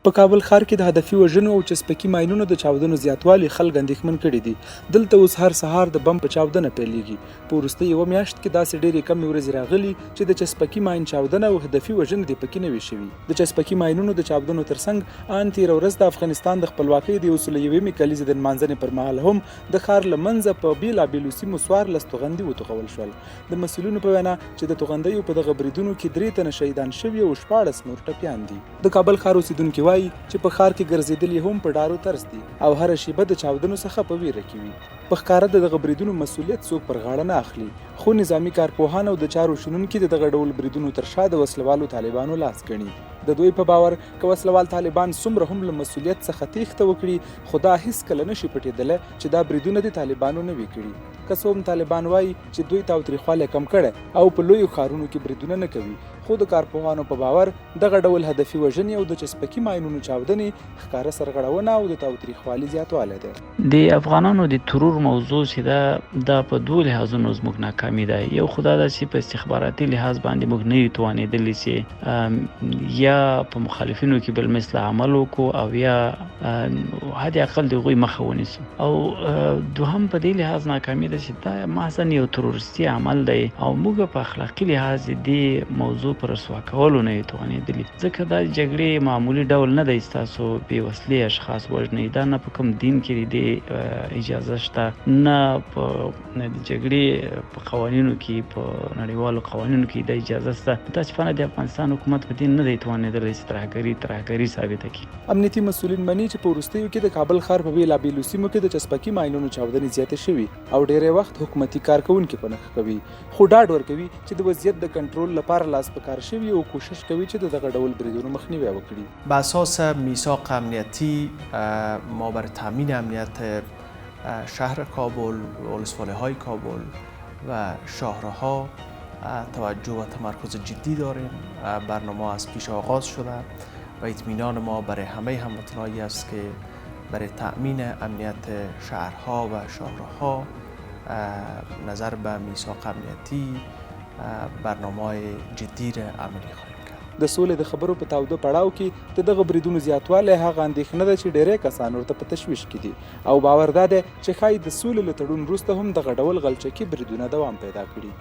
په کابل ښار کې د هدفي وژنو او چسپکي ماینونو د چاودنو زیاتوالي خلک اندېښمن کړي دي. دلته اوس هر سهار د بم په چاودنه پیلېږي. په وروستۍ یوه میاشت کې داسې ډېرې کمې ورځې راغلي چې د چسپکي ماین چاودنه او هدفي وژنې دې پکې نه وي شوي. د چسپکي ماینونو د چاودنو ترڅنګ ان تېره ورځ د افغانستان د خپلواکۍ د 101مې کلیزې د نمانځنې پر مهال هم د ښار له منځه په بېلابېلو سیمو 14 توغندي وتوغول شول. د مسؤلینو په وینا چې د توغندیو په دغه بریدونو کې 3 تنه شهیدان شوي او 14 نور ټپیان دي. د کابل ښار اوسیدونکي وایي چې په ښار کې ګرځېدل یې هم په ډارو طرز دي او هره شیبه د چاودنو څخه په ویره کې وي. په ښکاره د دغه بریدونو مسؤلیت څوک پر غاړه نه اخلي، خو نظامي کارپوهان او د چارو شنونکي د دغه ډول بریدونو تر شا د وسلوالو طالبانو لاس ګڼي. د دوی په باور که وسلوال طالبان څومره هم له مسؤلیت څخه تېښته وکړي، خو دا هیڅکله نشي پټېدلی چې دا بریدونه د طالبانو نه وي کړي. که څه هم طالبان وایي چې دوی تاوتریخوالی کم کړی او په لویو ښارونو کې بریدونه نه کوي، خو د کارپوهانو په باور دغه ډول هدفي وژنې او د چسپکي ماینونو چاودنې ښکاره سرغړونه او د تاوتریخوالي زیاتوالی دی. د افغانانو د ترور موضوع چې دا په دوه لحاظونو زموږ ناکامي ده. یو خو دا ده چې په استخباراتي لحاظ باندې موږ نه یو توانېدلي چې یا په مخالفینو کې بالمثل عمل وکړو او یا حد اقل د هغوی مخه ونیسو. او دوهم په دې لحاظ ناکامي ده چې دا محضاً یو تروریستي عمل دی او موږ په اخلاقي لحاظ دې موضوع پر رسوا کولو نه یو توانېدلي، ځکه دا جګړې معمولي ډول نه دی ستاسو بې وسلې اشخاص وژنئ. دا نه په کوم دین کې د اجازه شته، نه په د جګړې په قوانینو کې، په نړیوالو قوانینو کې د اجازه شته. متاسفانه د افغانستان حکومت په دې نه دی توانېدلی چې ترهګري ثابته کړي. امنیتي مسؤلین مني چې په وروستیو کې د کابل ښار په بېلابېلو سیمو کې د چسپکي ماینونو چاودنې زیاتې شوي او ډېری وخت حکومتي کارکوونکي په نښه کوي، خو ډاډ ورکوي چې د وضعیت د کنټرول لپاره لاس په کار شوي او کوشش کوي چې د دغه ډول بریدونو مخنیوی وکړي. به اساس میثاق امنیتی ما برای تامین امنیت شهر کابل، ولسوالی‌های کابل و شاهراها توجه و تمرکز جدی داریم. برنامه از پیش آغاز شده و اطمینان ما برای همه هموطنانی است که برای تأمین امنیت شهرها و شاهراها نظر به میثاق امنیتی برنامه جدی را عملی خواهیم کرد. د سولې د خبرو په تاوده پړاو کې د دغه بریدونو زیاتوالی هغه اندېښنه ده چې ډېری کسان ورته په تشویش کې دي او باور دا دی چې ښایي د سولې له تړون وروسته هم دغه ډول غلچکي بریدونه دوام پیدا کړي.